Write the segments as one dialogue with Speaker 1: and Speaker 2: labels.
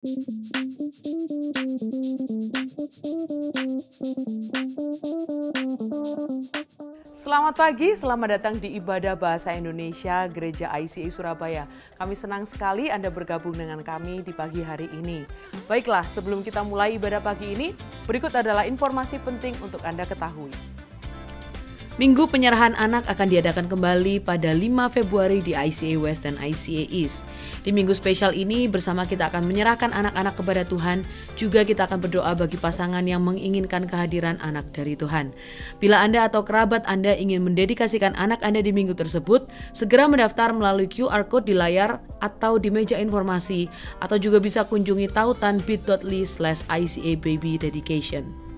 Speaker 1: Selamat pagi, selamat datang di Ibadah Bahasa Indonesia Gereja ICA Surabaya. Kami senang sekali Anda bergabung dengan kami di pagi hari ini. Baiklah, sebelum kita mulai ibadah pagi ini, berikut adalah informasi penting untuk Anda ketahui. Minggu penyerahan anak akan diadakan kembali pada 5 Februari di ICA West dan ICA East. Di minggu spesial ini bersama kita akan menyerahkan anak-anak kepada Tuhan, juga kita akan berdoa bagi pasangan yang menginginkan kehadiran anak dari Tuhan. Bila Anda atau kerabat Anda ingin mendedikasikan anak Anda di minggu tersebut, segera mendaftar melalui QR Code di layar atau di meja informasi, atau juga bisa kunjungi tautan bit.ly/ICA Baby Dedication.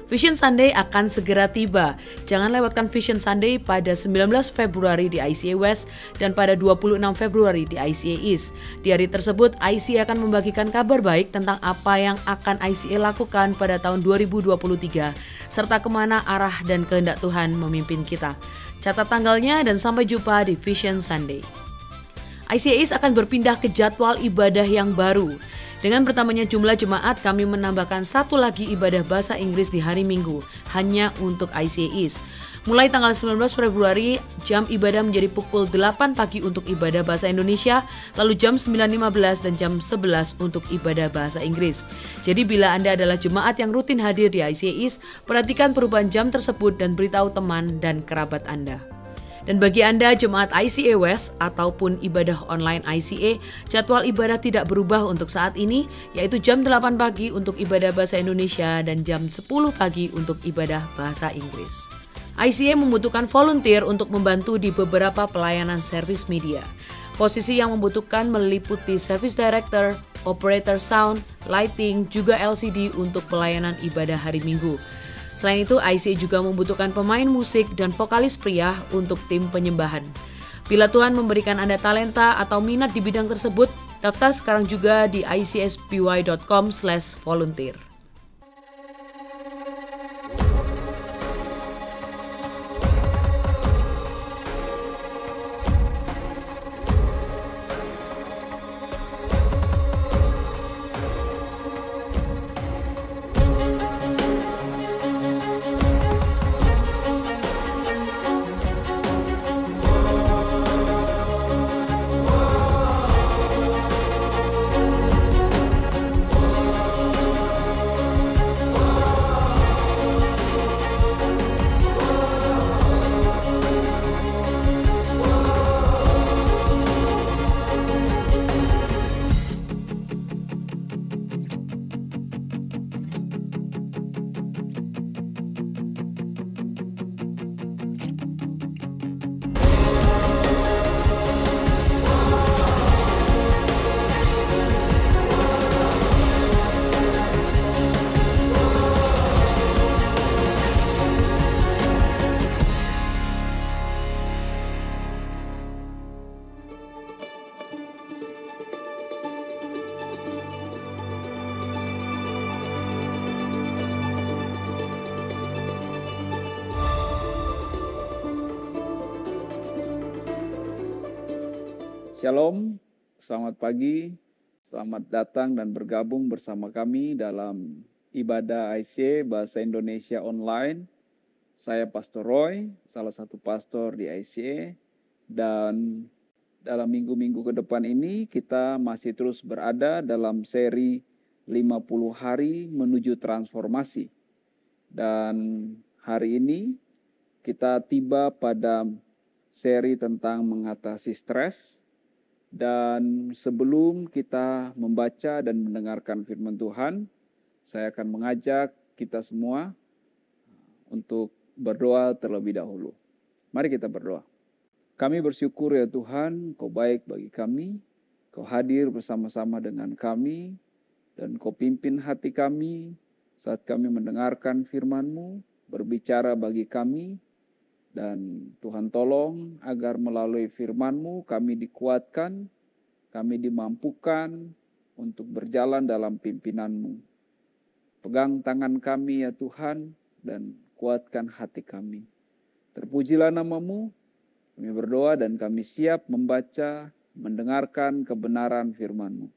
Speaker 1: Vision Sunday akan segera tiba. Jangan lewatkan Vision Sunday pada 19 Februari di ICA West dan pada 26 Februari di ICA East. Di hari tersebut, ICA akan membagikan kabar baik tentang apa yang akan ICA lakukan pada tahun 2023, serta kemana arah dan kehendak Tuhan memimpin kita. Catat tanggalnya dan sampai jumpa di Vision Sunday. ICA East akan berpindah ke jadwal ibadah yang baru. Dengan bertambahnya jumlah jemaat, kami menambahkan satu lagi ibadah bahasa Inggris di hari Minggu, hanya untuk ICA East. Mulai tanggal 19 Februari, jam ibadah menjadi pukul 8 pagi untuk ibadah bahasa Indonesia, lalu jam 9.15 dan jam 11 untuk ibadah bahasa Inggris. Jadi bila Anda adalah jemaat yang rutin hadir di ICA East, perhatikan perubahan jam tersebut dan beritahu teman dan kerabat Anda. Dan bagi Anda jemaat ICA West ataupun ibadah online ICA, jadwal ibadah tidak berubah untuk saat ini, yaitu jam 8 pagi untuk ibadah bahasa Indonesia dan jam 10 pagi untuk ibadah bahasa Inggris. ICA membutuhkan volunteer untuk membantu di beberapa pelayanan service media. Posisi yang membutuhkan meliputi service director, operator sound, lighting, juga LCD untuk pelayanan ibadah hari Minggu. Selain itu, ICA juga membutuhkan pemain musik dan vokalis pria untuk tim penyembahan. Bila Tuhan memberikan Anda talenta atau minat di bidang tersebut, daftar sekarang juga di icsby.com/volunteer.
Speaker 2: Shalom, selamat pagi, selamat datang dan bergabung bersama kami dalam ibadah ICA Bahasa Indonesia Online. Saya Pastor Roy, salah satu pastor di ICA, dan dalam minggu-minggu ke depan ini kita masih terus berada dalam seri 50 hari menuju transformasi. Dan hari ini kita tiba pada seri tentang mengatasi stres. Dan sebelum kita membaca dan mendengarkan firman Tuhan, saya akan mengajak kita semua untuk berdoa terlebih dahulu. Mari kita berdoa. Kami bersyukur ya Tuhan, Kau baik bagi kami, Kau hadir bersama-sama dengan kami, dan Kau pimpin hati kami saat kami mendengarkan firman-Mu, berbicara bagi kami. Dan Tuhan tolong agar melalui firman-Mu kami dikuatkan, kami dimampukan untuk berjalan dalam pimpinan-Mu. Pegang tangan kami ya Tuhan dan kuatkan hati kami. Terpujilah nama-Mu, kami berdoa dan kami siap membaca, mendengarkan kebenaran firman-Mu.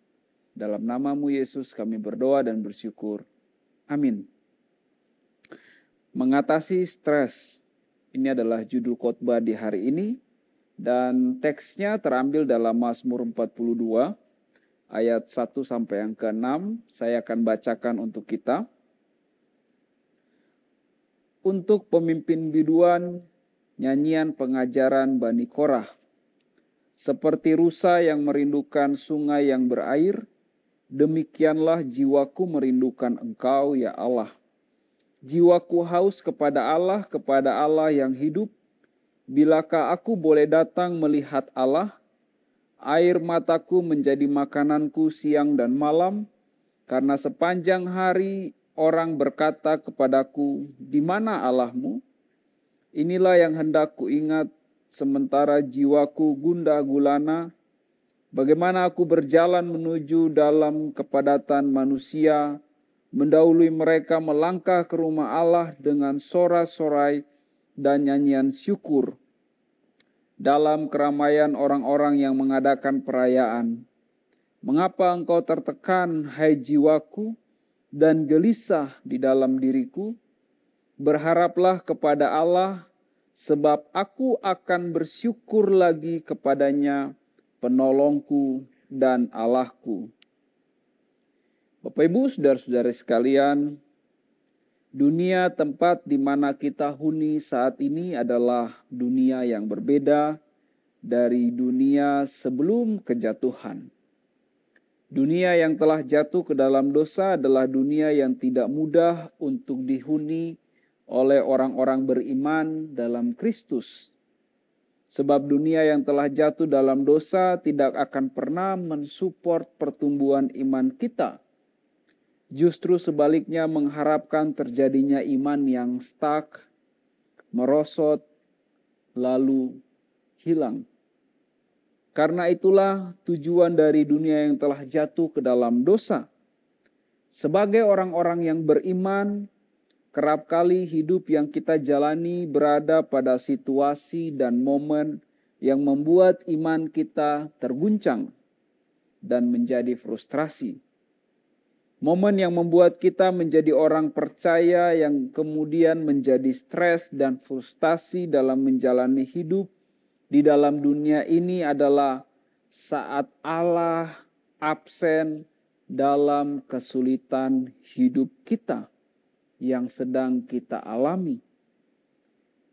Speaker 2: Dalam nama-Mu Yesus kami berdoa dan bersyukur. Amin. Mengatasi stres. Ini adalah judul khotbah di hari ini. Dan teksnya terambil dalam Mazmur 42 ayat 1 sampai yang ke-6. Saya akan bacakan untuk kita. Untuk pemimpin biduan, nyanyian pengajaran Bani Korah. Seperti rusa yang merindukan sungai yang berair, demikianlah jiwaku merindukan Engkau ya Allah. Jiwaku haus kepada Allah yang hidup. Bilakah aku boleh datang melihat Allah? Air mataku menjadi makananku siang dan malam, karena sepanjang hari orang berkata kepadaku, di mana Allahmu? Inilah yang hendak ku ingat, sementara jiwaku gundah gulana. Bagaimana aku berjalan menuju dalam kepadatan manusia, mendahului mereka melangkah ke rumah Allah dengan sorak-sorai dan nyanyian syukur. Dalam keramaian orang-orang yang mengadakan perayaan. Mengapa engkau tertekan, hai jiwaku, dan gelisah di dalam diriku? Berharaplah kepada Allah, sebab aku akan bersyukur lagi kepadanya, penolongku dan Allahku. Bapak Ibu, saudara-saudara sekalian, dunia tempat di mana kita huni saat ini adalah dunia yang berbeda dari dunia sebelum kejatuhan. Dunia yang telah jatuh ke dalam dosa adalah dunia yang tidak mudah untuk dihuni oleh orang-orang beriman dalam Kristus. Sebab dunia yang telah jatuh dalam dosa tidak akan pernah mensupport pertumbuhan iman kita. Justru sebaliknya mengharapkan terjadinya iman yang stuck, merosot, lalu hilang. Karena itulah tujuan dari dunia yang telah jatuh ke dalam dosa. Sebagai orang-orang yang beriman, kerap kali hidup yang kita jalani berada pada situasi dan momen yang membuat iman kita terguncang dan menjadi frustrasi. Momen yang membuat kita menjadi orang percaya yang kemudian menjadi stres dan frustasi dalam menjalani hidup di dalam dunia ini adalah saat Allah absen dalam kesulitan hidup kita yang sedang kita alami.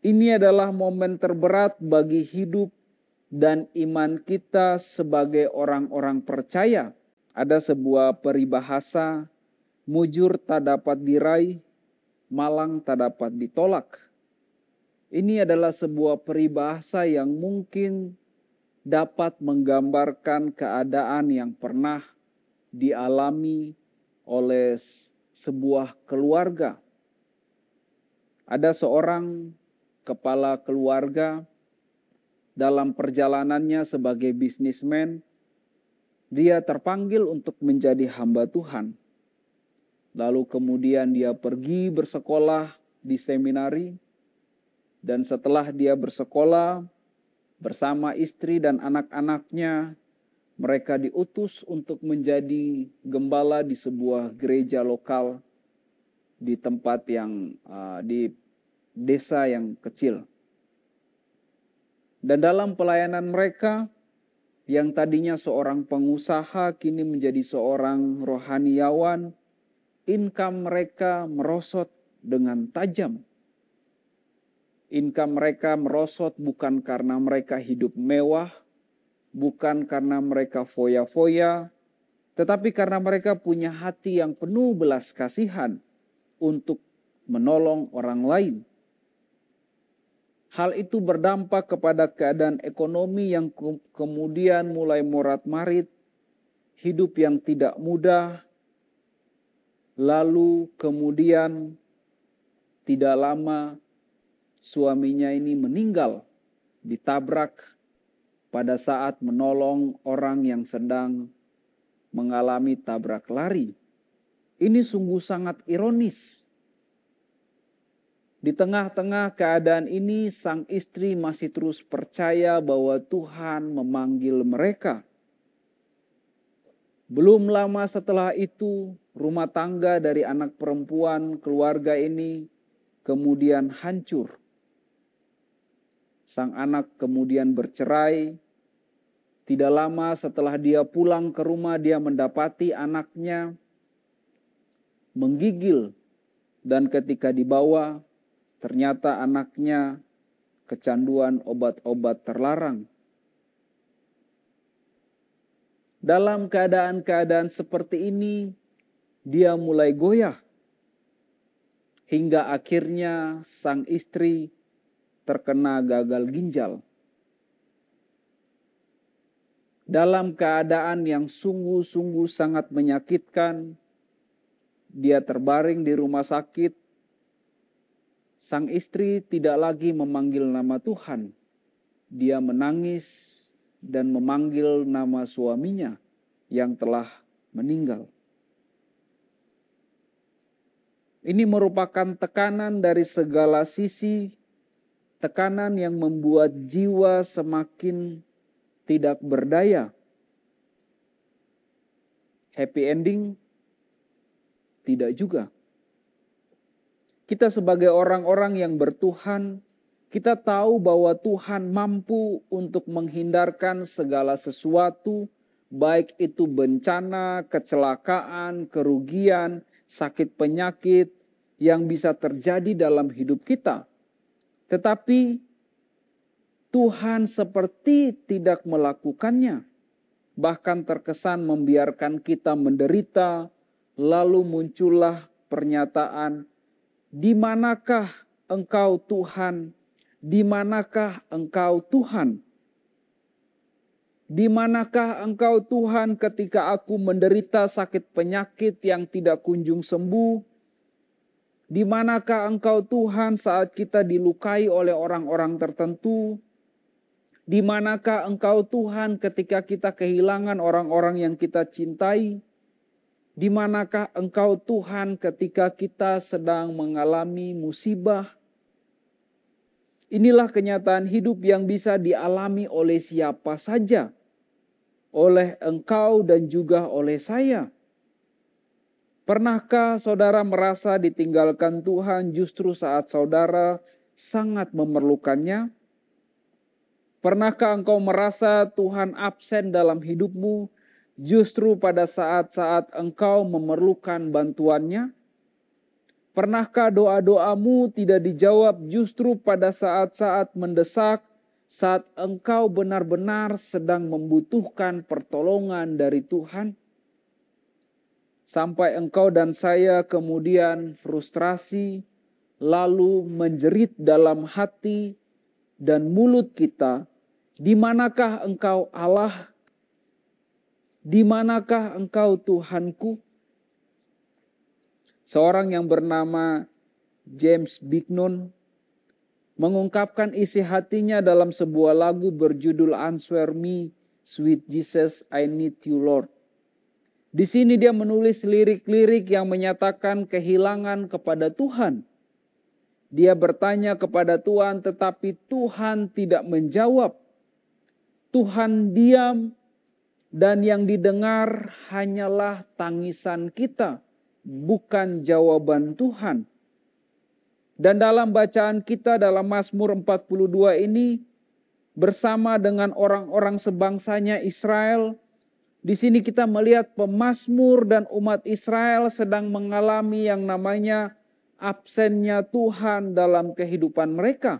Speaker 2: Ini adalah momen terberat bagi hidup dan iman kita sebagai orang-orang percaya. Ada sebuah peribahasa, mujur tak dapat diraih, malang tak dapat ditolak. Ini adalah sebuah peribahasa yang mungkin dapat menggambarkan keadaan yang pernah dialami oleh sebuah keluarga. Ada seorang kepala keluarga dalam perjalanannya sebagai bisnismen. Dia terpanggil untuk menjadi hamba Tuhan. Lalu kemudian dia pergi bersekolah di seminari. Dan setelah dia bersekolah bersama istri dan anak-anaknya, mereka diutus untuk menjadi gembala di sebuah gereja lokal di tempat yang di desa yang kecil. Dan dalam pelayanan mereka, yang tadinya seorang pengusaha kini menjadi seorang rohaniawan, income mereka merosot dengan tajam. Income mereka merosot bukan karena mereka hidup mewah, bukan karena mereka foya-foya, tetapi karena mereka punya hati yang penuh belas kasihan untuk menolong orang lain. Hal itu berdampak kepada keadaan ekonomi yang kemudian mulai morat-marit, hidup yang tidak mudah, lalu kemudian tidak lama suaminya ini meninggal, ditabrak pada saat menolong orang yang sedang mengalami tabrak lari. Ini sungguh sangat ironis. Di tengah-tengah keadaan ini, sang istri masih terus percaya bahwa Tuhan memanggil mereka. Belum lama setelah itu, rumah tangga dari anak perempuan keluarga ini kemudian hancur. Sang anak kemudian bercerai. Tidak lama setelah dia pulang ke rumah, dia mendapati anaknya menggigil. Dan ketika dibawa, ternyata anaknya kecanduan obat-obat terlarang. Dalam keadaan-keadaan seperti ini, dia mulai goyah. Hingga akhirnya sang istri terkena gagal ginjal. Dalam keadaan yang sungguh-sungguh sangat menyakitkan, dia terbaring di rumah sakit. Sang istri tidak lagi memanggil nama Tuhan. Dia menangis dan memanggil nama suaminya yang telah meninggal. Ini merupakan tekanan dari segala sisi, tekanan yang membuat jiwa semakin tidak berdaya. Happy ending? Tidak juga. Kita sebagai orang-orang yang bertuhan, kita tahu bahwa Tuhan mampu untuk menghindarkan segala sesuatu, baik itu bencana, kecelakaan, kerugian, sakit penyakit yang bisa terjadi dalam hidup kita. Tetapi Tuhan seperti tidak melakukannya. Bahkan terkesan membiarkan kita menderita, lalu muncullah pernyataan, "Di manakah Engkau Tuhan? Di manakah Engkau Tuhan? Di manakah Engkau Tuhan ketika aku menderita sakit penyakit yang tidak kunjung sembuh? Di manakah Engkau Tuhan saat kita dilukai oleh orang-orang tertentu? Di manakah Engkau Tuhan ketika kita kehilangan orang-orang yang kita cintai? Di manakah Engkau Tuhan ketika kita sedang mengalami musibah?" Inilah kenyataan hidup yang bisa dialami oleh siapa saja. Oleh engkau dan juga oleh saya. Pernahkah saudara merasa ditinggalkan Tuhan justru saat saudara sangat memerlukannya? Pernahkah engkau merasa Tuhan absen dalam hidupmu justru pada saat-saat engkau memerlukan bantuannya? Pernahkah doa-doamu tidak dijawab justru pada saat-saat mendesak, saat engkau benar-benar sedang membutuhkan pertolongan dari Tuhan? Sampai engkau dan saya kemudian frustrasi, lalu menjerit dalam hati dan mulut kita, "Di manakah Engkau Allah? Di manakah Engkau Tuhanku?" Seorang yang bernama James Bignon mengungkapkan isi hatinya dalam sebuah lagu berjudul "Answer Me, Sweet Jesus, I Need You Lord". Di sini dia menulis lirik-lirik yang menyatakan kehilangan kepada Tuhan. Dia bertanya kepada Tuhan, tetapi Tuhan tidak menjawab. Tuhan diam, dan yang didengar hanyalah tangisan kita, bukan jawaban Tuhan. Dan dalam bacaan kita dalam Mazmur 42 ini, bersama dengan orang-orang sebangsanya Israel, di sini kita melihat pemazmur dan umat Israel sedang mengalami yang namanya absennya Tuhan dalam kehidupan mereka.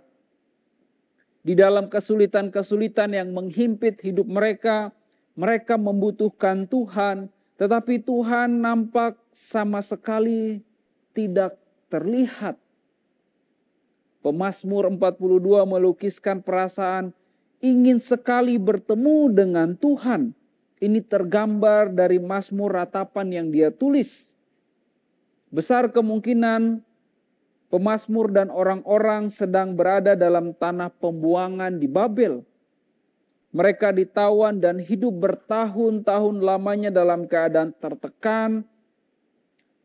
Speaker 2: Di dalam kesulitan-kesulitan yang menghimpit hidup mereka, mereka membutuhkan Tuhan, tetapi Tuhan nampak sama sekali tidak terlihat. Pemazmur 42 melukiskan perasaan ingin sekali bertemu dengan Tuhan. Ini tergambar dari Mazmur ratapan yang dia tulis. Besar kemungkinan pemazmur dan orang-orang sedang berada dalam tanah pembuangan di Babel. Mereka ditawan dan hidup bertahun-tahun lamanya dalam keadaan tertekan,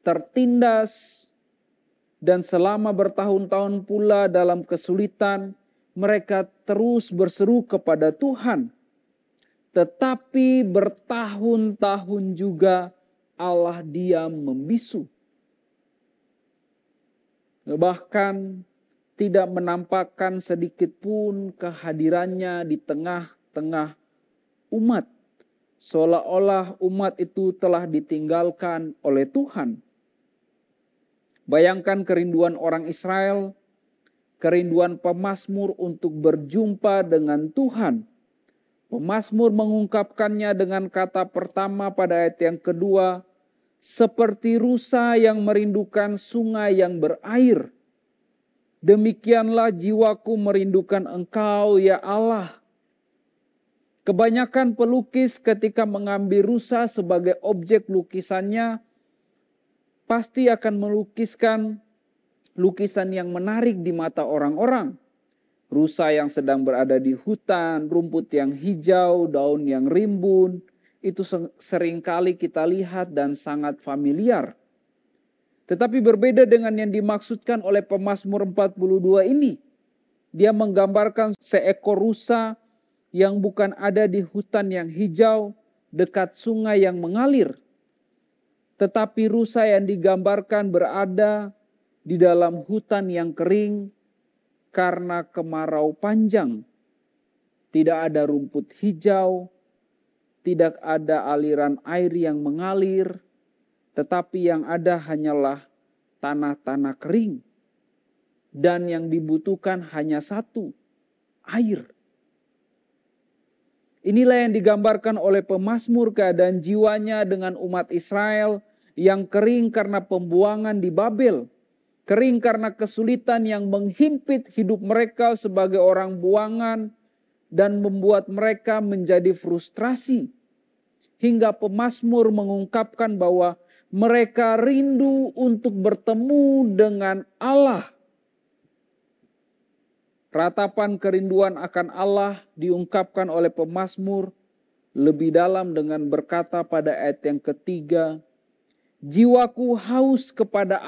Speaker 2: tertindas, dan selama bertahun-tahun pula dalam kesulitan, mereka terus berseru kepada Tuhan. tetapi bertahun-tahun juga Allah diam membisu. Bahkan tidak menampakkan sedikit pun kehadirannya di tengah-tengah umat. Seolah-olah umat itu telah ditinggalkan oleh Tuhan. Bayangkan kerinduan orang Israel, kerinduan pemazmur untuk berjumpa dengan Tuhan. Pemazmur mengungkapkannya dengan kata pertama pada ayat yang kedua, seperti rusa yang merindukan sungai yang berair. Demikianlah jiwaku merindukan Engkau, ya Allah. Kebanyakan pelukis ketika mengambil rusa sebagai objek lukisannya, pasti akan melukiskan lukisan yang menarik di mata orang-orang. Rusa yang sedang berada di hutan, rumput yang hijau, daun yang rimbun, itu seringkali kita lihat dan sangat familiar. Tetapi berbeda dengan yang dimaksudkan oleh pemazmur 42 ini. Dia menggambarkan seekor rusa yang bukan ada di hutan yang hijau dekat sungai yang mengalir. Tetapi rusa yang digambarkan berada di dalam hutan yang kering karena kemarau panjang. Tidak ada rumput hijau, tidak ada aliran air yang mengalir, tetapi yang ada hanyalah tanah-tanah kering. Dan yang dibutuhkan hanya satu, air. Inilah yang digambarkan oleh pemazmur keadaan jiwanya dengan umat Israel yang kering karena pembuangan di Babel. Kering karena kesulitan yang menghimpit hidup mereka sebagai orang buangan dan membuat mereka menjadi frustrasi. Hingga pemazmur mengungkapkan bahwa mereka rindu untuk bertemu dengan Allah. Ratapan kerinduan akan Allah diungkapkan oleh pemazmur lebih dalam dengan berkata pada ayat yang ketiga, jiwaku haus kepada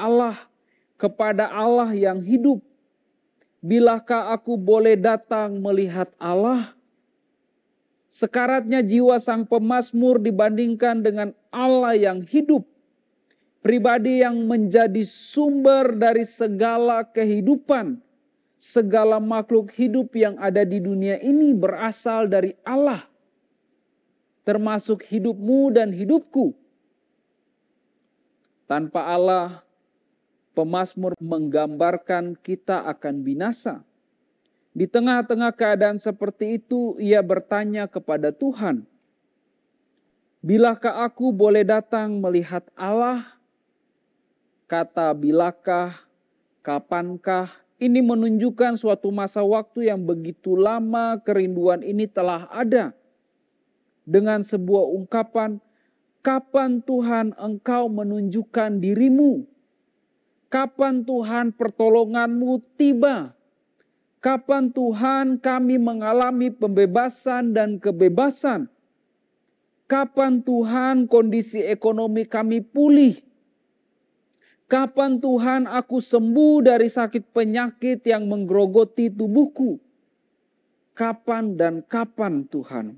Speaker 2: Allah yang hidup. Bilakah aku boleh datang melihat Allah? Sekaratnya jiwa sang pemazmur dibandingkan dengan Allah yang hidup. Pribadi yang menjadi sumber dari segala kehidupan. Segala makhluk hidup yang ada di dunia ini berasal dari Allah. Termasuk hidupmu dan hidupku. Tanpa Allah, pemazmur menggambarkan kita akan binasa. Di tengah-tengah keadaan seperti itu, ia bertanya kepada Tuhan, bilakah aku boleh datang melihat Allah? Kata bilakah, kapankah, ini menunjukkan suatu masa waktu yang begitu lama kerinduan ini telah ada. Dengan sebuah ungkapan, kapan Tuhan Engkau menunjukkan dirimu? Kapan Tuhan pertolonganmu tiba? Kapan Tuhan kami mengalami pembebasan dan kebebasan? Kapan Tuhan kondisi ekonomi kami pulih? Kapan Tuhan aku sembuh dari sakit penyakit yang menggerogoti tubuhku? Kapan dan kapan Tuhan?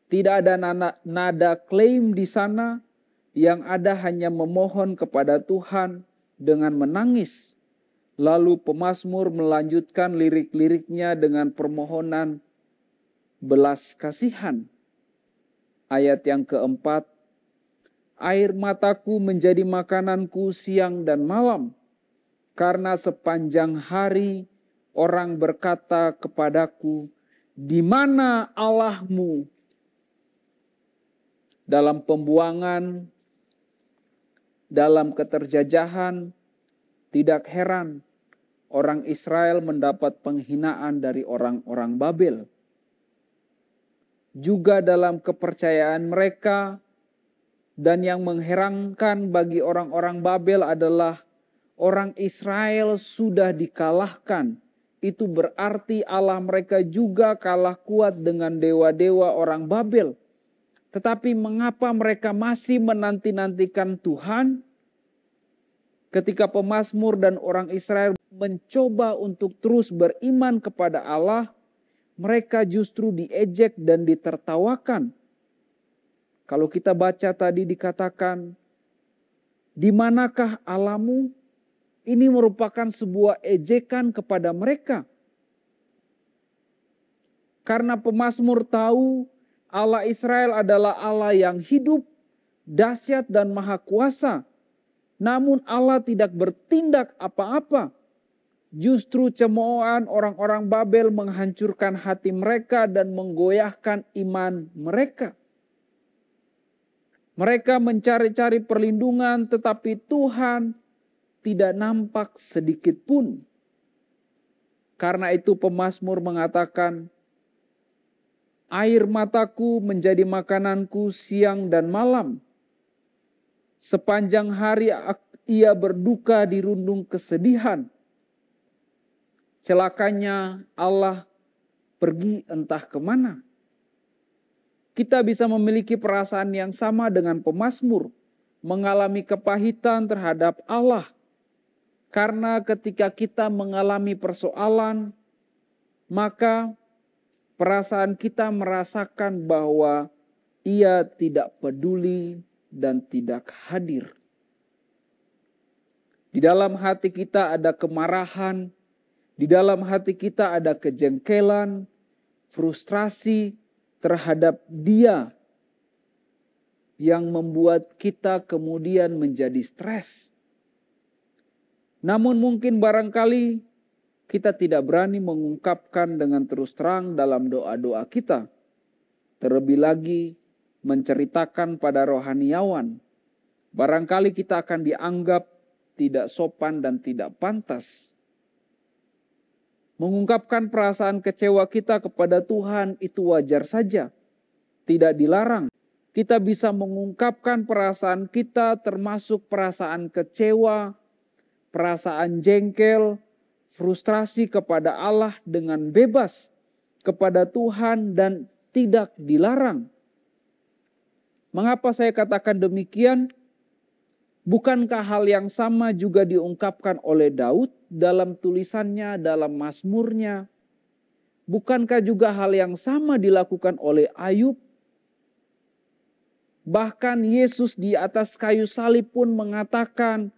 Speaker 2: Tidak ada nada klaim di sana, yang ada hanya memohon kepada Tuhan dengan menangis. Lalu pemazmur melanjutkan lirik-liriknya dengan permohonan belas kasihan. Ayat yang keempat, air mataku menjadi makananku siang dan malam, karena sepanjang hari orang berkata kepadaku, di mana Allahmu? Dalam pembuangan, dalam keterjajahan, tidak heran orang Israel mendapat penghinaan dari orang-orang Babel. Juga dalam kepercayaan mereka, dan yang mengherankan bagi orang-orang Babel adalah orang Israel sudah dikalahkan. Itu berarti Allah mereka juga kalah kuat dengan dewa-dewa orang Babel. Tetapi mengapa mereka masih menanti-nantikan Tuhan? Ketika pemazmur dan orang Israel mencoba untuk terus beriman kepada Allah, mereka justru diejek dan ditertawakan. Kalau kita baca tadi dikatakan, di manakah Allahmu? Ini merupakan sebuah ejekan kepada mereka. Karena pemazmur tahu Allah Israel adalah Allah yang hidup, dahsyat dan maha kuasa. Namun Allah tidak bertindak apa-apa. Justru cemoohan orang-orang Babel menghancurkan hati mereka dan menggoyahkan iman mereka. Mereka mencari-cari perlindungan, tetapi Tuhan tidak nampak sedikit pun. Karena itu pemazmur mengatakan, air mataku menjadi makananku siang dan malam. Sepanjang hari ia berduka dirundung kesedihan. Celakanya Allah pergi entah kemana. Kita bisa memiliki perasaan yang sama dengan pemazmur, mengalami kepahitan terhadap Allah. Karena ketika kita mengalami persoalan, maka perasaan kita merasakan bahwa Ia tidak peduli dan tidak hadir. Di dalam hati kita ada kemarahan, di dalam hati kita ada kejengkelan, frustrasi terhadap Dia yang membuat kita kemudian menjadi stres. Namun mungkin barangkali kita tidak berani mengungkapkan dengan terus terang dalam doa-doa kita. Terlebih lagi menceritakan pada rohaniawan. Barangkali kita akan dianggap tidak sopan dan tidak pantas. Mengungkapkan perasaan kecewa kita kepada Tuhan itu wajar saja. Tidak dilarang. Kita bisa mengungkapkan perasaan kita termasuk perasaan kecewa, perasaan jengkel, frustrasi kepada Allah dengan bebas kepada Tuhan dan tidak dilarang. Mengapa saya katakan demikian? Bukankah hal yang sama juga diungkapkan oleh Daud dalam tulisannya, dalam mazmurnya? Bukankah juga hal yang sama dilakukan oleh Ayub? Bahkan Yesus di atas kayu salib pun mengatakan,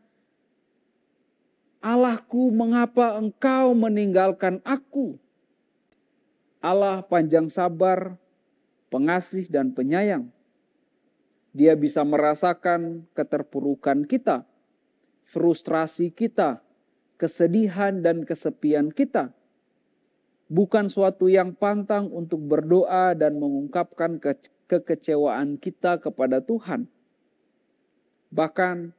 Speaker 2: Allahku, mengapa engkau meninggalkan aku? Allah panjang sabar, pengasih dan penyayang. Dia bisa merasakan keterpurukan kita, frustrasi kita, kesedihan dan kesepian kita. Bukan suatu yang pantang untuk berdoa dan mengungkapkan kekecewaan kita kepada Tuhan. Bahkan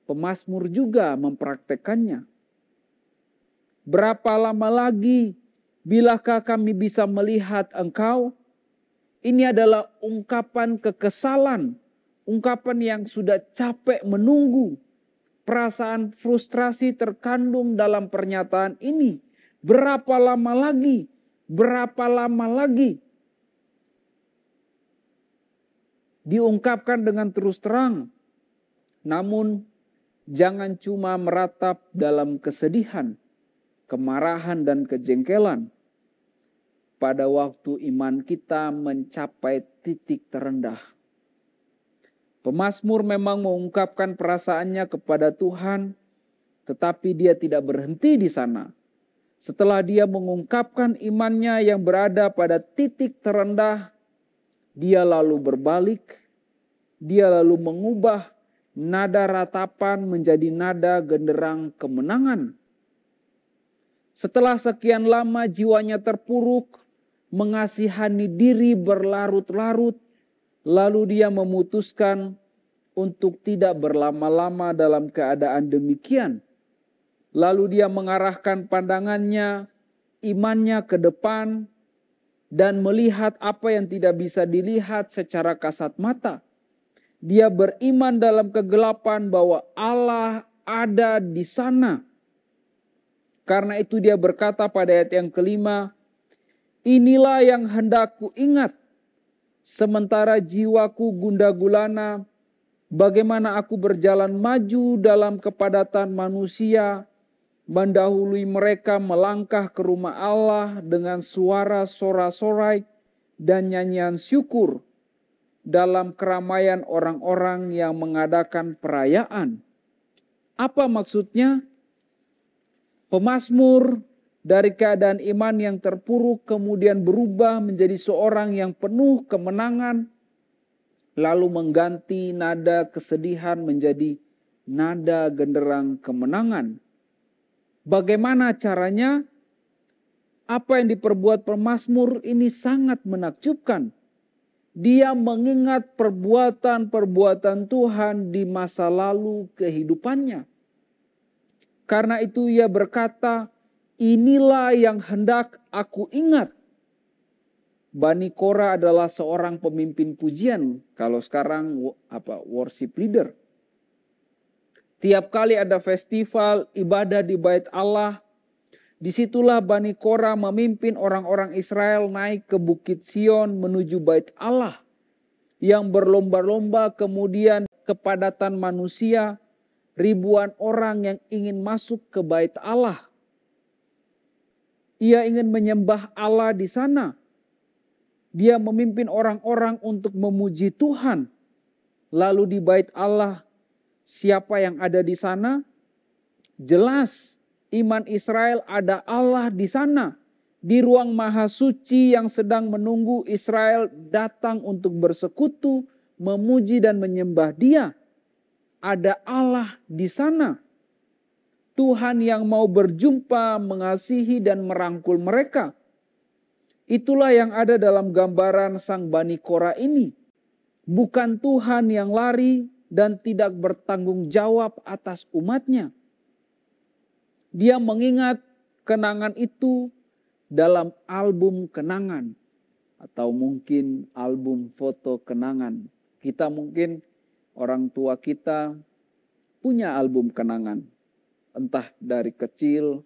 Speaker 2: pemazmur juga mempraktekannya. Berapa lama lagi bilakah kami bisa melihat engkau? Ini adalah ungkapan kekesalan, ungkapan yang sudah capek menunggu. Perasaan frustrasi terkandung dalam pernyataan ini. Berapa lama lagi? Berapa lama lagi? Diungkapkan dengan terus terang. Namun jangan cuma meratap dalam kesedihan, kemarahan dan kejengkelan. Pada waktu iman kita mencapai titik terendah. Pemazmur memang mengungkapkan perasaannya kepada Tuhan, tetapi dia tidak berhenti di sana. Setelah dia mengungkapkan imannya yang berada pada titik terendah, dia lalu berbalik, dia lalu mengubah nada ratapan menjadi nada genderang kemenangan. Setelah sekian lama jiwanya terpuruk, mengasihani diri berlarut-larut, lalu dia memutuskan untuk tidak berlama-lama dalam keadaan demikian. Lalu dia mengarahkan pandangannya, imannya ke depan, dan melihat apa yang tidak bisa dilihat secara kasat mata. Dia beriman dalam kegelapan bahwa Allah ada di sana. Karena itu dia berkata pada ayat yang kelima, inilah yang hendak ku ingat, sementara jiwaku gundah gulana, bagaimana aku berjalan maju dalam kepadatan manusia, mendahului mereka melangkah ke rumah Allah dengan suara sorak-sorai dan nyanyian syukur dalam keramaian orang-orang yang mengadakan perayaan. Apa maksudnya? Pemazmur dari keadaan iman yang terpuruk kemudian berubah menjadi seorang yang penuh kemenangan, lalu mengganti nada kesedihan menjadi nada genderang kemenangan. Bagaimana caranya? Apa yang diperbuat pemazmur ini sangat menakjubkan. Dia mengingat perbuatan-perbuatan Tuhan di masa lalu kehidupannya. Karena itu ia berkata, inilah yang hendak aku ingat. Bani Korah adalah seorang pemimpin pujian. Kalau sekarang worship leader. Tiap kali ada festival ibadah di Bait Allah, disitulah Bani Korah memimpin orang-orang Israel naik ke Bukit Sion menuju Bait Allah. Yang berlomba-lomba, kemudian kepadatan manusia, ribuan orang yang ingin masuk ke Bait Allah. Ia ingin menyembah Allah di sana. Dia memimpin orang-orang untuk memuji Tuhan. Lalu di Bait Allah, siapa yang ada di sana? Jelas iman Israel ada Allah di sana. Di ruang maha suci yang sedang menunggu Israel datang untuk bersekutu, memuji dan menyembah Dia. Ada Allah di sana. Tuhan yang mau berjumpa, mengasihi dan merangkul mereka. Itulah yang ada dalam gambaran sang Bani Korah ini. Bukan Tuhan yang lari dan tidak bertanggung jawab atas umatnya. Dia mengingat kenangan itu dalam album kenangan. Atau mungkin album foto kenangan. Kita mungkin orang tua kita punya album kenangan. Entah dari kecil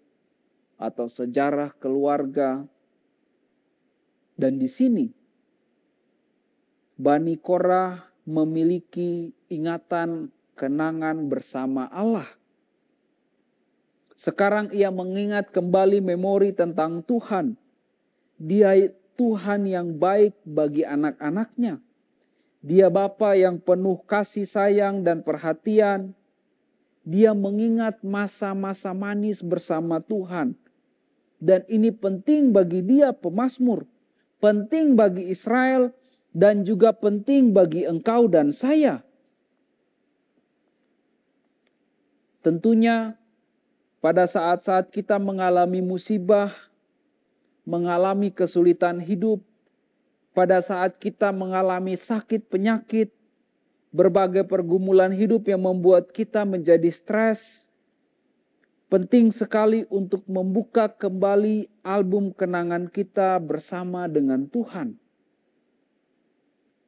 Speaker 2: atau sejarah keluarga. Dan di sini Bani Korah memiliki ingatan kenangan bersama Allah. Sekarang ia mengingat kembali memori tentang Tuhan. Dia Tuhan yang baik bagi anak-anaknya. Dia Bapa yang penuh kasih sayang dan perhatian. Dia mengingat masa-masa manis bersama Tuhan. Dan ini penting bagi dia pemazmur. Penting bagi Israel dan juga penting bagi engkau dan saya. Tentunya pada saat-saat kita mengalami musibah, mengalami kesulitan hidup, pada saat kita mengalami sakit penyakit, berbagai pergumulan hidup yang membuat kita menjadi stres, penting sekali untuk membuka kembali album kenangan kita bersama dengan Tuhan.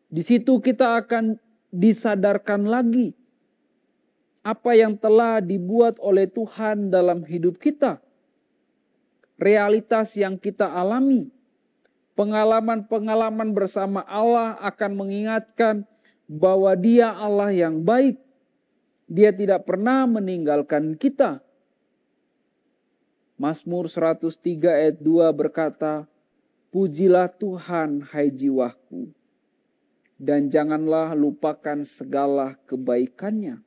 Speaker 2: Di situ kita akan disadarkan lagi apa yang telah dibuat oleh Tuhan dalam hidup kita. Realitas yang kita alami. Pengalaman-pengalaman bersama Allah akan mengingatkan bahwa Dia Allah yang baik. Dia tidak pernah meninggalkan kita. Mazmur 103 ayat 2 berkata, pujilah Tuhan hai jiwaku, dan janganlah lupakan segala kebaikannya.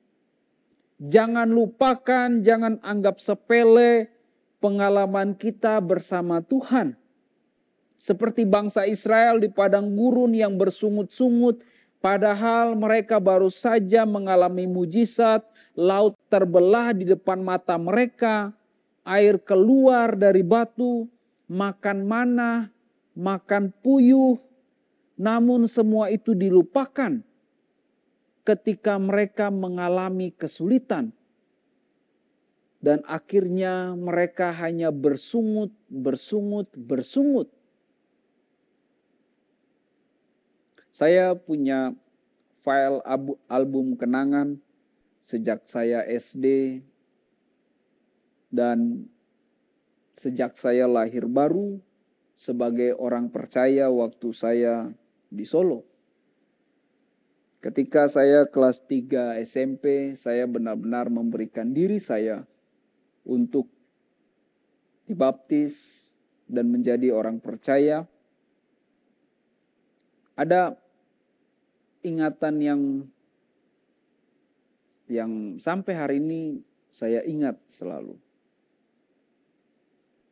Speaker 2: Jangan lupakan, jangan anggap sepele pengalaman kita bersama Tuhan. Seperti bangsa Israel di padang gurun yang bersungut-sungut, padahal mereka baru saja mengalami mujizat, laut terbelah di depan mata mereka, air keluar dari batu, makan manna, makan puyuh, namun semua itu dilupakan ketika mereka mengalami kesulitan. Dan akhirnya mereka hanya bersungut. Saya punya file album kenangan sejak saya SD dan sejak saya lahir baru sebagai orang percaya waktu saya di Solo. Ketika saya kelas 3 SMP, saya benar-benar memberikan diri saya untuk dibaptis, dan menjadi orang percaya, ada ingatan yang sampai hari ini saya ingat selalu.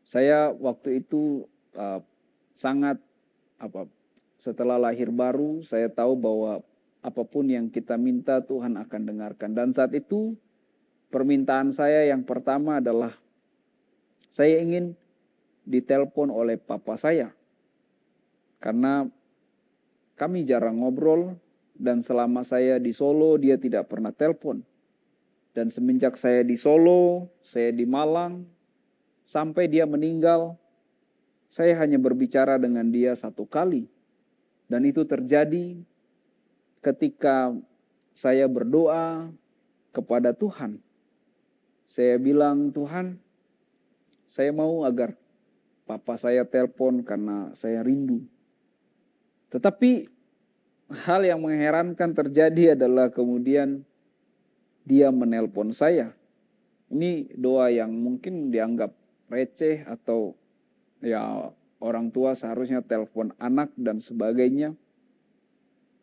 Speaker 2: Saya waktu itu sangat setelah lahir baru, saya tahu bahwa apapun yang kita minta Tuhan akan dengarkan. Dan saat itu permintaan saya yang pertama adalah saya ingin ditelepon oleh papa saya. Karena kami jarang ngobrol dan selama saya di Solo dia tidak pernah telepon. Dan semenjak saya di Solo, saya di Malang, sampai dia meninggal, saya hanya berbicara dengan dia 1 kali. Dan itu terjadi ketika saya berdoa kepada Tuhan. Saya bilang, Tuhan, saya mau agar papa saya telepon karena saya rindu. Tetapi hal yang mengherankan terjadi adalah kemudian dia menelpon saya. Ini doa yang mungkin dianggap receh atau ya orang tua seharusnya telepon anak dan sebagainya.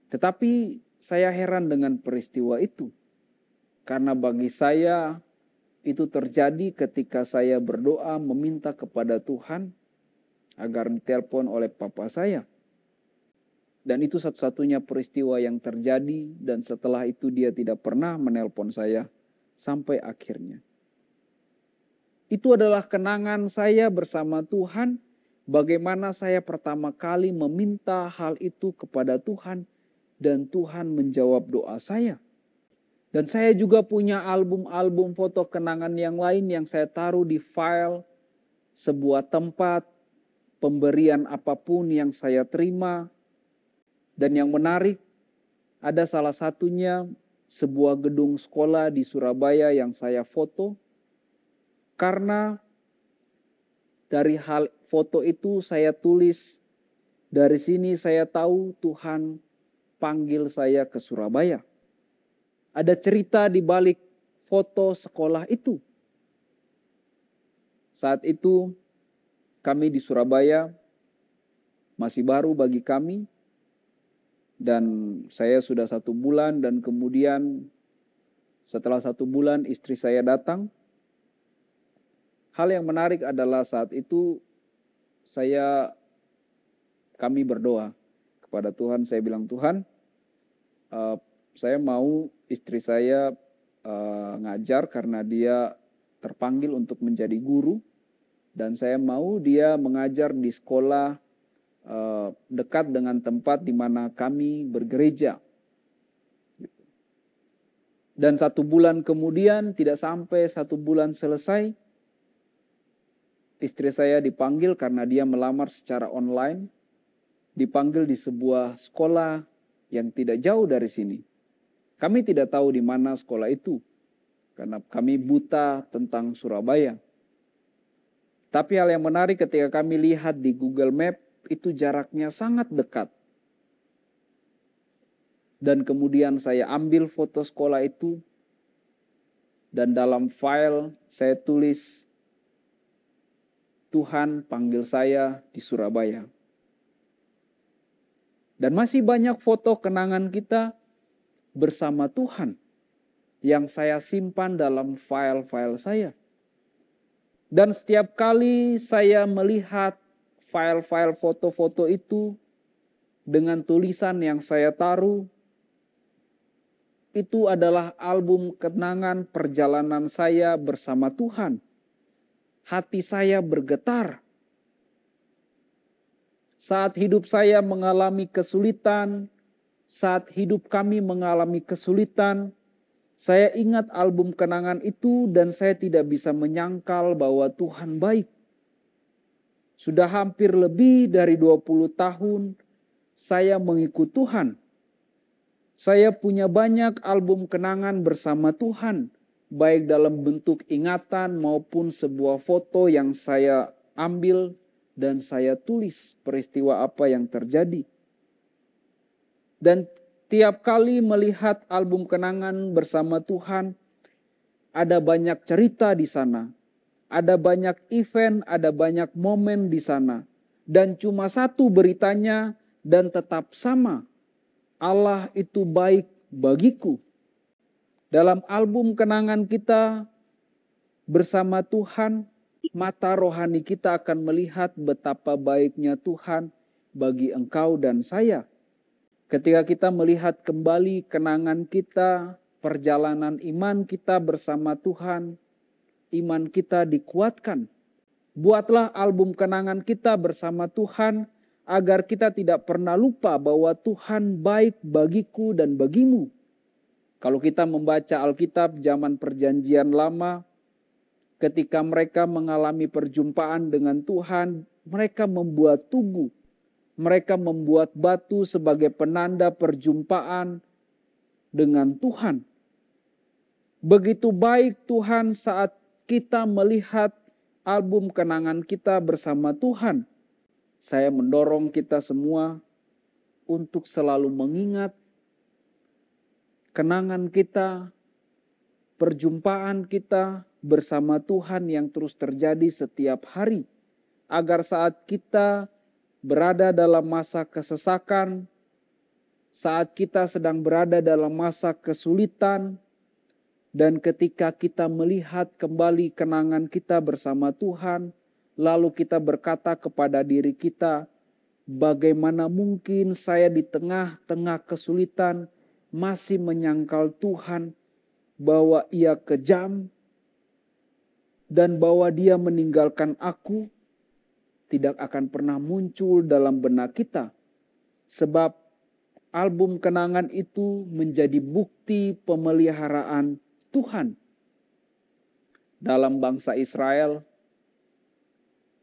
Speaker 2: Tetapi saya heran dengan peristiwa itu. Karena bagi saya itu terjadi ketika saya berdoa meminta kepada Tuhan agar ditelepon oleh papa saya. Dan itu satu-satunya peristiwa yang terjadi dan setelah itu dia tidak pernah menelpon saya sampai akhirnya. Itu adalah kenangan saya bersama Tuhan, bagaimana saya pertama kali meminta hal itu kepada Tuhan dan Tuhan menjawab doa saya. Dan saya juga punya album-album foto kenangan yang lain yang saya taruh di file sebuah tempat pemberian apapun yang saya terima. Dan yang menarik, ada salah satunya sebuah gedung sekolah di Surabaya yang saya foto. Karena dari hal foto itu saya tulis, dari sini saya tahu Tuhan panggil saya ke Surabaya. Ada cerita di balik foto sekolah itu. Saat itu kami di Surabaya masih baru bagi kami. Dan saya sudah 1 bulan dan kemudian setelah 1 bulan istri saya datang. Hal yang menarik adalah saat itu kami berdoa kepada Tuhan. Saya bilang, Tuhan, saya mau istri saya ngajar karena dia terpanggil untuk menjadi guru. Dan saya mau dia mengajar di sekolah dekat dengan tempat di mana kami bergereja. Dan 1 bulan kemudian, tidak sampai 1 bulan selesai, istri saya dipanggil karena dia melamar secara online. Dipanggil di sebuah sekolah yang tidak jauh dari sini. Kami tidak tahu di mana sekolah itu, karena kami buta tentang Surabaya. Tapi hal yang menarik ketika kami lihat di Google Map, itu jaraknya sangat dekat. Dan kemudian saya ambil foto sekolah itu, dan dalam file saya tulis, Tuhan panggil saya di Surabaya. Dan masih banyak foto kenangan kita bersama Tuhan yang saya simpan dalam file-file saya. Dan setiap kali saya melihat file-file foto-foto itu dengan tulisan yang saya taruh, itu adalah album kenangan perjalanan saya bersama Tuhan. Hati saya bergetar. Saat hidup saya mengalami kesulitan, saat hidup kami mengalami kesulitan, saya ingat album kenangan itu dan saya tidak bisa menyangkal bahwa Tuhan baik. Sudah hampir lebih dari 20 tahun saya mengikut Tuhan. Saya punya banyak album kenangan bersama Tuhan, baik dalam bentuk ingatan maupun sebuah foto yang saya ambil dan saya tulis peristiwa apa yang terjadi. Dan tiap kali melihat album kenangan bersama Tuhan, ada banyak cerita di sana. Ada banyak event, ada banyak momen di sana. Dan cuma satu beritanya dan tetap sama. Allah itu baik bagiku. Dalam album kenangan kita bersama Tuhan, mata rohani kita akan melihat betapa baiknya Tuhan bagi engkau dan saya. Ketika kita melihat kembali kenangan kita, perjalanan iman kita bersama Tuhan, iman kita dikuatkan. Buatlah album kenangan kita bersama Tuhan agar kita tidak pernah lupa bahwa Tuhan baik bagiku dan bagimu. Kalau kita membaca Alkitab zaman Perjanjian Lama, ketika mereka mengalami perjumpaan dengan Tuhan, mereka membuat tugu. Mereka membuat batu sebagai penanda perjumpaan dengan Tuhan. Begitu baik Tuhan saat kita melihat album kenangan kita bersama Tuhan. Saya mendorong kita semua untuk selalu mengingat kenangan kita, perjumpaan kita bersama Tuhan yang terus terjadi setiap hari. Agar saat kita berada dalam masa kesesakan, saat kita sedang berada dalam masa kesulitan, dan ketika kita melihat kembali kenangan kita bersama Tuhan, lalu kita berkata kepada diri kita, bagaimana mungkin saya di tengah-tengah kesulitan masih menyangkal Tuhan bahwa Ia kejam dan bahwa Dia meninggalkan aku, tidak akan pernah muncul dalam benak kita. Sebab album kenangan itu menjadi bukti pemeliharaan Tuhan. Dalam bangsa Israel,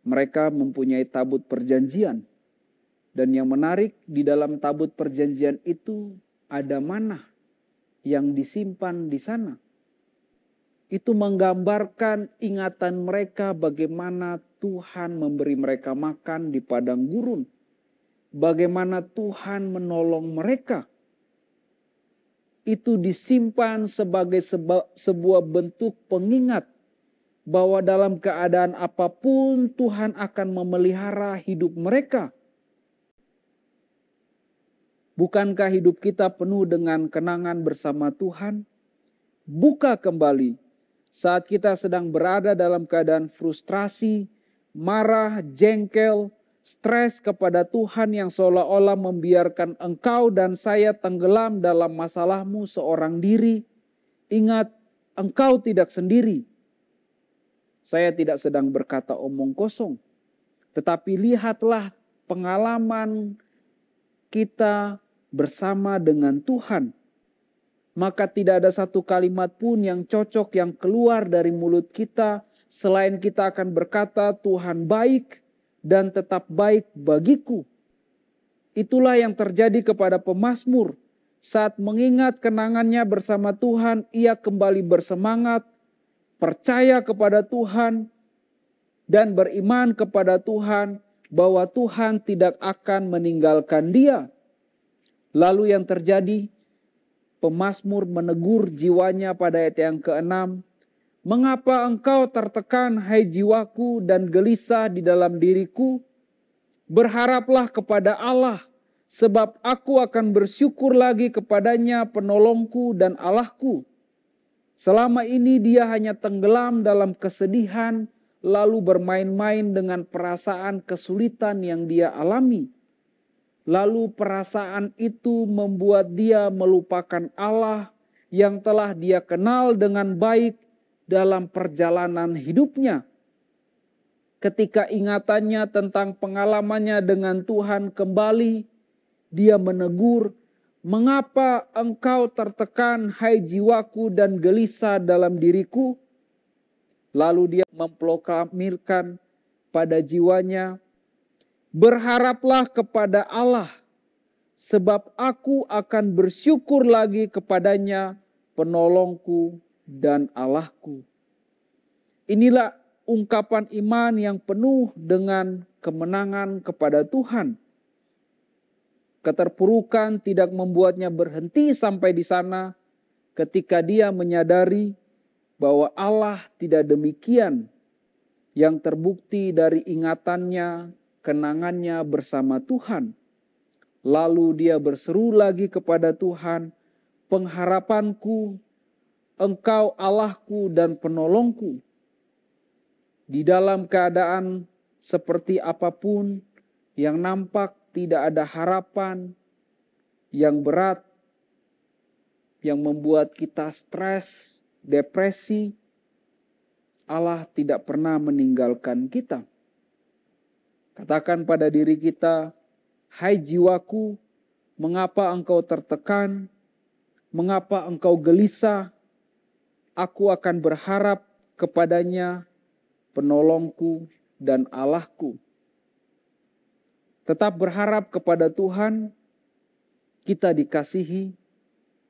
Speaker 2: mereka mempunyai tabut perjanjian. Dan yang menarik, di dalam tabut perjanjian itu ada manah yang disimpan di sana. Itu menggambarkan ingatan mereka bagaimana Tuhan memberi mereka makan di padang gurun. Bagaimana Tuhan menolong mereka. Itu disimpan sebagai sebuah bentuk pengingat bahwa dalam keadaan apapun Tuhan akan memelihara hidup mereka. Bukankah hidup kita penuh dengan kenangan bersama Tuhan? Buka kembali saat kita sedang berada dalam keadaan frustrasi, marah, jengkel, stres kepada Tuhan yang seolah-olah membiarkan engkau dan saya tenggelam dalam masalahmu seorang diri. Ingat, engkau tidak sendiri. Saya tidak sedang berkata omong kosong. Tetapi lihatlah pengalaman kita bersama dengan Tuhan. Maka tidak ada satu kalimat pun yang cocok yang keluar dari mulut kita selain kita akan berkata Tuhan baik dan tetap baik bagiku. Itulah yang terjadi kepada pemazmur. Saat mengingat kenangannya bersama Tuhan, ia kembali bersemangat, percaya kepada Tuhan, dan beriman kepada Tuhan bahwa Tuhan tidak akan meninggalkan dia. Lalu yang terjadi, pemazmur menegur jiwanya pada ayat yang ke-6. Mengapa engkau tertekan hai jiwaku dan gelisah di dalam diriku? Berharaplah kepada Allah, sebab aku akan bersyukur lagi kepadanya penolongku dan Allahku. Selama ini dia hanya tenggelam dalam kesedihan, lalu bermain-main dengan perasaan kesulitan yang dia alami. Lalu perasaan itu membuat dia melupakan Allah yang telah dia kenal dengan baik dalam perjalanan hidupnya. Ketika ingatannya tentang pengalamannya dengan Tuhan kembali, dia menegur, mengapa engkau tertekan hai jiwaku dan gelisah dalam diriku? Lalu dia memproklamirkan pada jiwanya, berharaplah kepada Allah, sebab aku akan bersyukur lagi kepadanya penolongku dan Allahku. Inilah ungkapan iman yang penuh dengan kemenangan kepada Tuhan. Keterpurukan tidak membuatnya berhenti sampai di sana ketika dia menyadari bahwa Allah tidak demikian. yang terbukti dari ingatannya, kenangannya bersama Tuhan. Lalu dia berseru lagi kepada Tuhan, "Pengharapanku, Engkau Allahku dan penolongku." Di dalam keadaan seperti apapun yang nampak tidak ada harapan, yang berat, yang membuat kita stres, depresi, Allah tidak pernah meninggalkan kita. Katakan pada diri kita, "Hai jiwaku, mengapa engkau tertekan? Mengapa engkau gelisah? Aku akan berharap kepadanya, penolongku dan Allahku." Tetap berharap kepada Tuhan, kita dikasihi,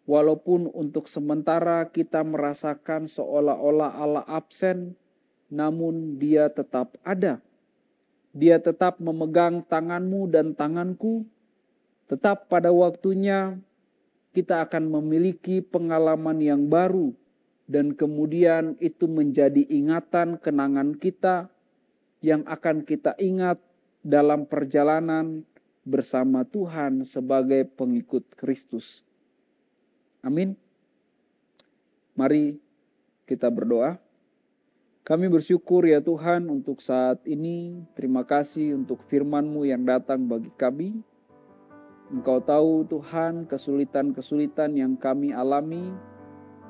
Speaker 2: walaupun untuk sementara kita merasakan seolah-olah Allah absen, namun Dia tetap ada. Dia tetap memegang tanganmu dan tanganku. Tetap pada waktunya kita akan memiliki pengalaman yang baru, dan kemudian itu menjadi ingatan kenangan kita yang akan kita ingat dalam perjalanan bersama Tuhan sebagai pengikut Kristus. Amin. Mari kita berdoa. Kami bersyukur ya Tuhan untuk saat ini. Terima kasih untuk firman-Mu yang datang bagi kami. Engkau tahu Tuhan kesulitan-kesulitan yang kami alami,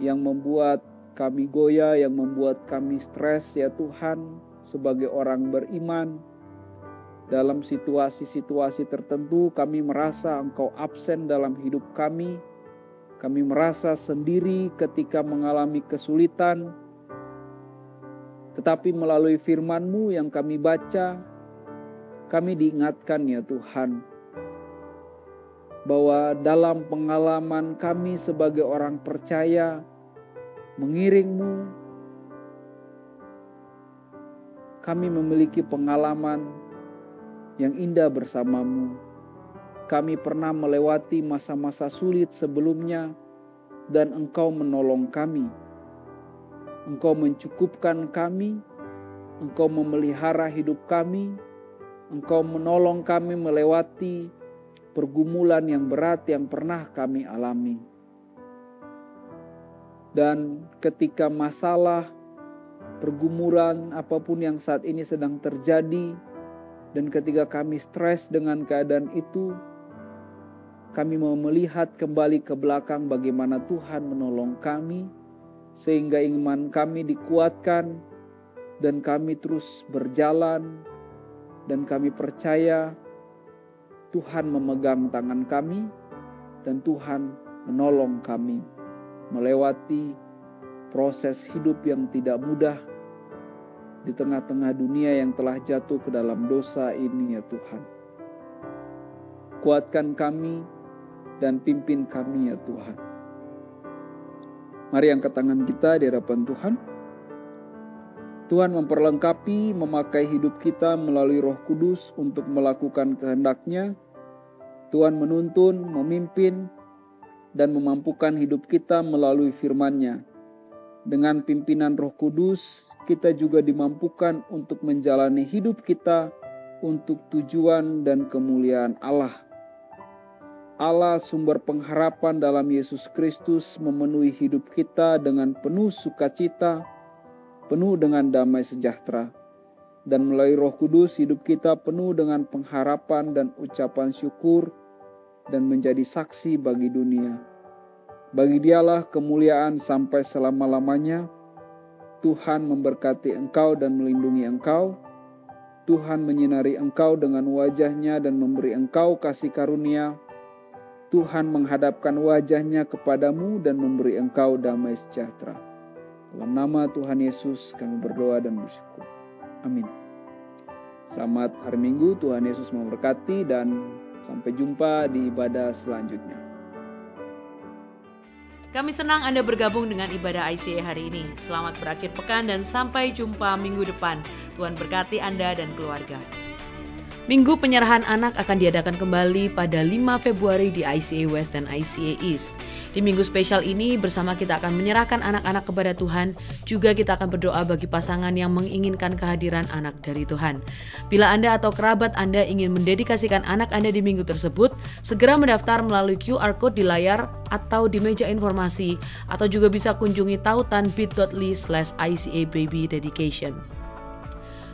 Speaker 2: yang membuat kami goyah, yang membuat kami stres ya Tuhan sebagai orang beriman. Dalam situasi-situasi tertentu kami merasa Engkau absen dalam hidup kami. Kami merasa sendiri ketika mengalami kesulitan. Tetapi melalui firman-Mu yang kami baca, kami diingatkan ya Tuhan, bahwa dalam pengalaman kami sebagai orang percaya, mengiring-Mu, kami memiliki pengalaman yang indah bersama-Mu. Kami pernah melewati masa-masa sulit sebelumnya dan Engkau menolong kami. Engkau mencukupkan kami, Engkau memelihara hidup kami, Engkau menolong kami melewati pergumulan yang berat yang pernah kami alami. Dan ketika masalah, pergumulan apapun yang saat ini sedang terjadi, dan ketika kami stres dengan keadaan itu, kami mau melihat kembali ke belakang bagaimana Tuhan menolong kami, sehingga iman kami dikuatkan dan kami terus berjalan, dan kami percaya Tuhan memegang tangan kami dan Tuhan menolong kami melewati proses hidup yang tidak mudah di tengah-tengah dunia yang telah jatuh ke dalam dosa ini ya Tuhan. Kuatkan kami dan pimpin kami ya Tuhan. Mari angkat tangan kita di hadapan Tuhan. Tuhan memperlengkapi, memakai hidup kita melalui Roh Kudus untuk melakukan kehendak-Nya. Tuhan menuntun, memimpin, dan memampukan hidup kita melalui firman-Nya. Dengan pimpinan Roh Kudus, kita juga dimampukan untuk menjalani hidup kita untuk tujuan dan kemuliaan Allah. Allah sumber pengharapan dalam Yesus Kristus memenuhi hidup kita dengan penuh sukacita, penuh dengan damai sejahtera. Dan melalui Roh Kudus hidup kita penuh dengan pengharapan dan ucapan syukur dan menjadi saksi bagi dunia. Bagi Dialah kemuliaan sampai selama-lamanya. Tuhan memberkati engkau dan melindungi engkau. Tuhan menyinari engkau dengan wajah-Nya dan memberi engkau kasih karunia. Tuhan menghadapkan wajah-Nya kepadamu dan memberi engkau damai sejahtera. Dalam nama Tuhan Yesus kami berdoa dan bersyukur. Amin. Selamat hari Minggu, Tuhan Yesus memberkati dan sampai jumpa di ibadah selanjutnya.
Speaker 1: Kami senang Anda bergabung dengan ibadah ICA hari ini. Selamat berakhir pekan dan sampai jumpa minggu depan. Tuhan berkati Anda dan keluarga. Minggu penyerahan anak akan diadakan kembali pada 5 Februari di ICA West dan ICA East. Di minggu spesial ini bersama kita akan menyerahkan anak-anak kepada Tuhan. Juga kita akan berdoa bagi pasangan yang menginginkan kehadiran anak dari Tuhan. Bila Anda atau kerabat Anda ingin mendedikasikan anak Anda di minggu tersebut, segera mendaftar melalui QR Code di layar atau di meja informasi, atau juga bisa kunjungi tautan bit.ly/ICA Baby Dedication.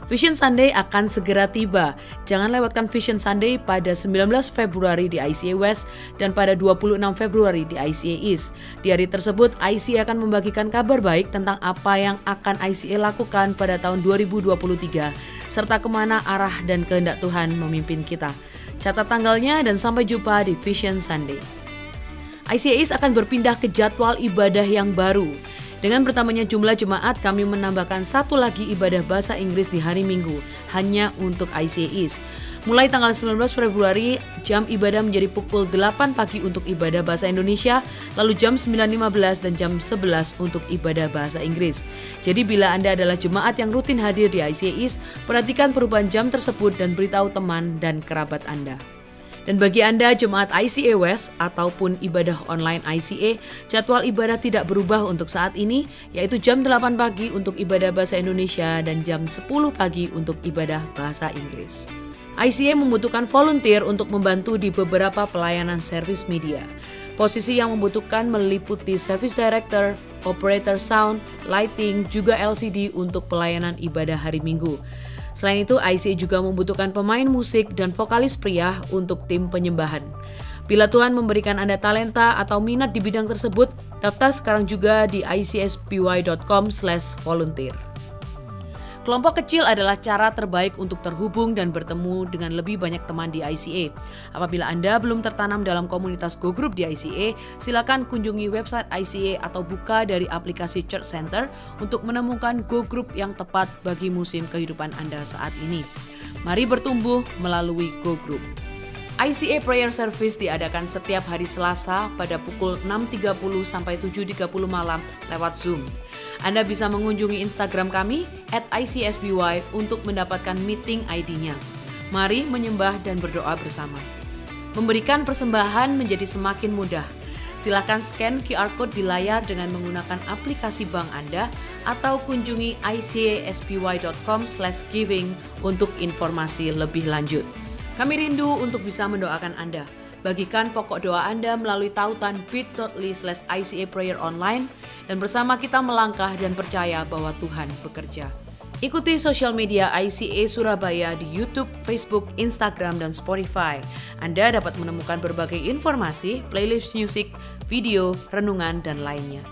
Speaker 1: Vision Sunday akan segera tiba. Jangan lewatkan Vision Sunday pada 19 Februari di ICA West dan pada 26 Februari di ICA East. Di hari tersebut, ICA akan membagikan kabar baik tentang apa yang akan ICA lakukan pada tahun 2023, serta kemana arah dan kehendak Tuhan memimpin kita. Catat tanggalnya dan sampai jumpa di Vision Sunday. ICA East akan berpindah ke jadwal ibadah yang baru. Dengan bertambahnya jumlah jemaat, kami menambahkan satu lagi ibadah bahasa Inggris di hari Minggu, hanya untuk ICA East. Mulai tanggal 19 Februari, jam ibadah menjadi pukul 8 pagi untuk ibadah bahasa Indonesia, lalu jam 9.15 dan jam 11 untuk ibadah bahasa Inggris. Jadi bila Anda adalah jemaat yang rutin hadir di ICA East, perhatikan perubahan jam tersebut dan beritahu teman dan kerabat Anda. Dan bagi Anda jemaat ICA West ataupun ibadah online ICA, jadwal ibadah tidak berubah untuk saat ini, yaitu jam 8 pagi untuk ibadah bahasa Indonesia dan jam 10 pagi untuk ibadah bahasa Inggris. ICA membutuhkan volunteer untuk membantu di beberapa pelayanan service media. Posisi yang membutuhkan meliputi service director, operator sound, lighting, juga LCD untuk pelayanan ibadah hari Minggu. Selain itu, ICA juga membutuhkan pemain musik dan vokalis pria untuk tim penyembahan. Bila Tuhan memberikan Anda talenta atau minat di bidang tersebut, daftar sekarang juga di icsby.com/volunteer. Kelompok kecil adalah cara terbaik untuk terhubung dan bertemu dengan lebih banyak teman di ICA. Apabila Anda belum tertanam dalam komunitas Go Group di ICA, silakan kunjungi website ICA atau buka dari aplikasi Church Center untuk menemukan Go Group yang tepat bagi musim kehidupan Anda saat ini. Mari bertumbuh melalui Go Group. ICA Prayer Service diadakan setiap hari Selasa pada pukul 6.30 sampai 7.30 malam lewat Zoom. Anda bisa mengunjungi Instagram kami @ICSBY untuk mendapatkan meeting ID-nya. Mari menyembah dan berdoa bersama. Memberikan persembahan menjadi semakin mudah. Silakan scan QR Code di layar dengan menggunakan aplikasi bank Anda atau kunjungi icsby.com/giving untuk informasi lebih lanjut. Kami rindu untuk bisa mendoakan Anda. Bagikan pokok doa Anda melalui tautan bit.ly/ICA Prayer Online dan bersama kita melangkah dan percaya bahwa Tuhan bekerja. Ikuti sosial media ICA Surabaya di YouTube, Facebook, Instagram, dan Spotify. Anda dapat menemukan berbagai informasi, playlist musik, video, renungan, dan lainnya.